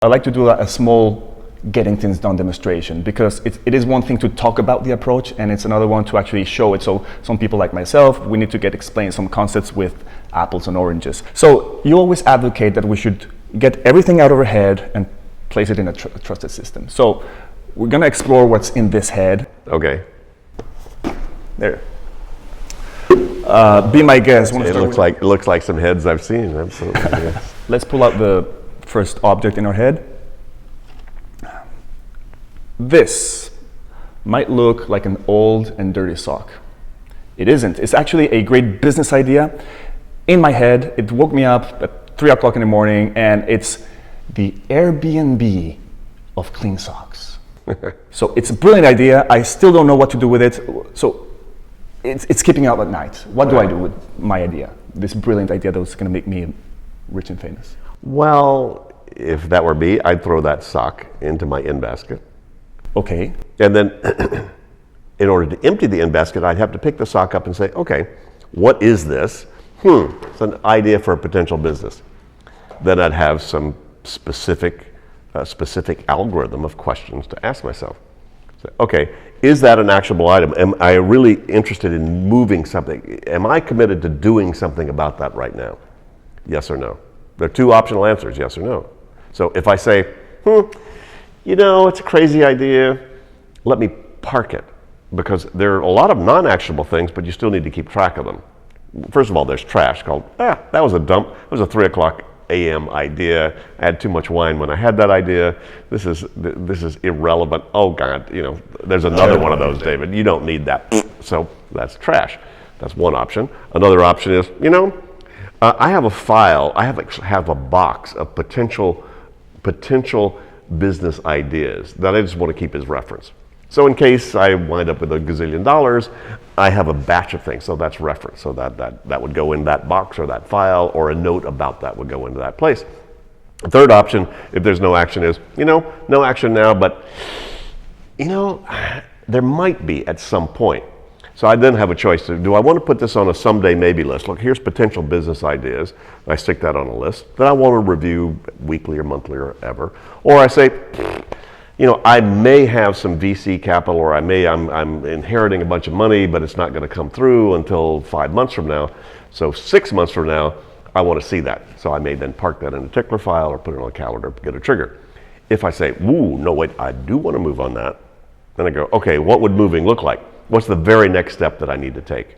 I like to do a small getting things done demonstration, because it is one thing to talk about the approach, and it's another one to actually show it. So some people like myself, we need to get explained some concepts with apples and oranges. So you always advocate that we should get everything out of our head and place it in a trusted system. So we're gonna explore what's in this head. Okay. There. Be my guest. It looks like some heads I've seen. Absolutely. Yes. Let's pull out the first object in our head. This might look like an old and dirty sock. It isn't. It's actually a great business idea. In my head, it woke me up at 3 o'clock in the morning, and it's the Airbnb of clean socks. So it's a brilliant idea. I still don't know what to do with it. So it's keeping out at night. What do I do with my idea? This brilliant idea that was going to make me rich and famous. Well, if that were me, I'd throw that sock into my in basket. Okay. And then in order to empty the in basket, I'd have to pick the sock up and say, okay, what is this? It's an idea for a potential business. Then I'd have some specific algorithm of questions to ask myself. So, okay, is that an actionable item? Am I really interested in moving something? Am I committed to doing something about that right now? Yes or no? There are two optional answers, yes or no. So if I say, it's a crazy idea, let me park it. Because there are a lot of non-actionable things, but you still need to keep track of them. First of all, there's trash called, that was a dump. It was a 3 o'clock a.m. idea. I had too much wine when I had that idea. This is irrelevant. Oh God, there's another one of those, David. You don't need that. So that's trash. That's one option. Another option is, I have a file. I have a box of potential business ideas that I just want to keep as reference. So in case I wind up with $1 gazillion, I have a batch of things, so that's reference. So that would go in that box or that file, or a note about that would go into that place. The third option, if there's no action, is, no action now, but, there might be at some point. So I then have a choice. Do I want to put this on a someday maybe list? Look, here's potential business ideas. I stick that on a list that I want to review weekly or monthly or ever. Or I say, I may have some VC capital, or I'm inheriting a bunch of money, but it's not going to come through until 5 months from now. So 6 months from now, I want to see that. So I may then park that in a tickler file or put it on a calendar, get a trigger. If I say, no, wait, I do want to move on that, then I go, okay, what would moving look like? What's the very next step that I need to take?